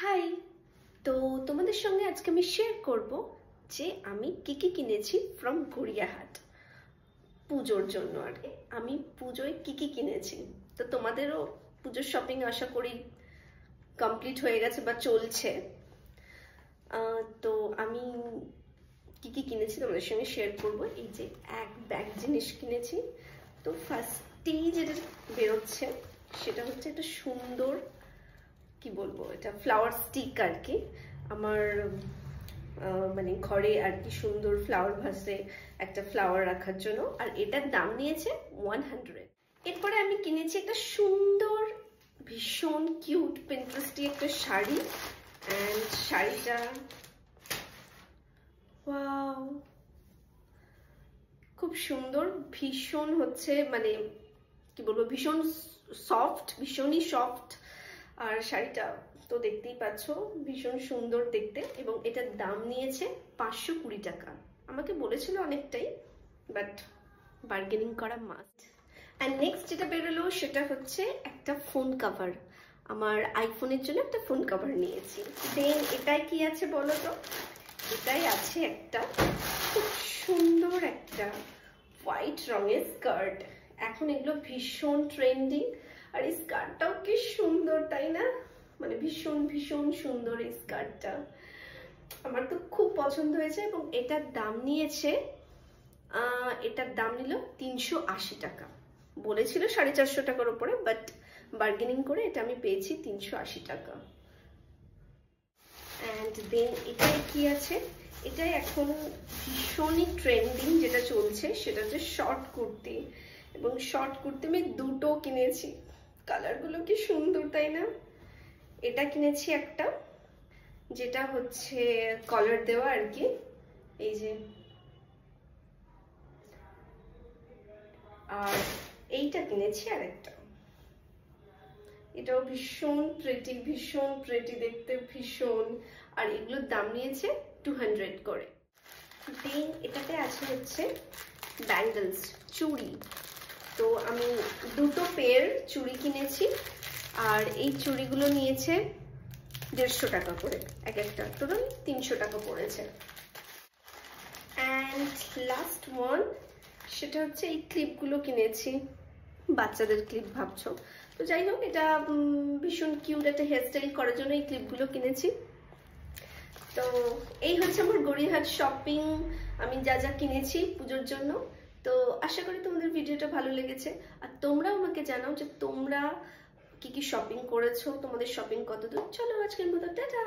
High, তো তোমাদের সঙ্গে আজকে আমি শেয়ার করব যে আমি কি কি কিনেছি ফ্রম গড়িয়াহাট পুজোর জন্য। আর কি আমি পুজোয় কি কি কিনেছি, তো তোমাদেরও পুজোর শপিং আশা করি কমপ্লিট হয়ে গেছে বা চলছে। তো আমি কি কি কিনেছি তোমাদের সঙ্গে শেয়ার করব। এই যে এক ব্যাগ জিনিস কিনেছি। তো ফার্স্টেই যেটা বেরোচ্ছে সেটা হচ্ছে একটা সুন্দর, কি বলবো, এটা ফ্লাওয়ার স্টিক আর কি। আমার মানে ঘরে আর কি সুন্দর ফ্লাওয়ার ভাসে একটা ফ্লাওয়ার রাখার জন্য, আর এটার দাম নিয়েছে 100। এরপরে আমি কিনেছি একটা সুন্দর ভীষণ কিউট পিন্টারেস্টি একটা শাড়ি। অ্যান্ড শাড়িটা ওয়াও, খুব সুন্দর, ভীষণ হচ্ছে মানে কি বলবো, ভীষণ সফট, ভীষণই সফট। আর শাড়িটা তো দেখতেই পাচ্ছ ভীষণ সুন্দর দেখতে, এবং এটার দাম নিয়েছে 520 টাকা। আমাকে বলেছিল অনেকটাই, বাট বার্গেনিং করা মাস্ট। অ্যান্ড নেক্সট যেটা বেরোলো সেটা হচ্ছে একটা ফোন কভার। আমার আইফোনের জন্য একটা ফোন কভার নিয়েছি। দেন এটাই কি আছে বলো তো, এটাই আছে একটা খুব সুন্দর একটা হোয়াইট রঙের স্কার্ট। এখন এগুলো ভীষণ ট্রেন্ডিং, আর এই স্কার্টটাও কি সুন্দর তাই না, মানে ভীষণ ভীষণ সুন্দর এই স্কার্টটা, আমার তো খুব পছন্দ হয়েছে। এবং এটার দাম নিয়েছে এটার দাম নিল 380 টাকা। বলেছিল 450 টাকার উপরে, বাট বার্গেনিং করে এটা আমি পেয়েছি 380 টাকা। অ্যান্ড দেন এটাই কি আছে, এটাই এখন ভীষণই ট্রেন্ডিং যেটা চলছে সেটা হচ্ছে শর্ট কুর্তি। এবং শর্ট কুর্তি আমি দুটো কিনেছি, কালারগুলো কি সুন্দর তাই না। এটা কিনেছি একটা যেটা হচ্ছে কলার দেওয়া আর কি, এই যে, আর এইটা কিনেছি আরেকটা, এটাও ভীষণ প্রেটি, ভীষণ প্রেটি দেখতে, ভীষণ। আর এগুলোর দাম নিয়েছে 200 করে। দেন এটাতে আছে হচ্ছে ব্যাঙ্গলস, চুড়ি। তো আমি দুটো পেয়ার চুড়ি কিনেছি, আর এই চুড়িগুলো নিয়েছে 150 টাকা করে এক একটা, টোটাল 300 টাকা পড়েছে। অ্যান্ড লাস্ট ওয়ান, সেটা হচ্ছে এই ক্লিপগুলো কিনেছি, বাচ্চাদের ক্লিপ ভাবছো, তো যাই হোক এটা ভীষণ কিউট একটা হেয়ারস্টাইল করার জন্য এই ক্লিপগুলো কিনেছি। তো এই হচ্ছে আমার গড়িয়াহাট শপিং, আমি যা যা কিনেছি পুজোর জন্য। তো আশা করি তোমাদের ভিডিওটা ভালো লেগেছে, আর তোমরাও আমাকে জানাও যে তোমরা কি কি শপিং করেছো, তোমাদের শপিং কতদূর। চলো আজকের মতো টাটা।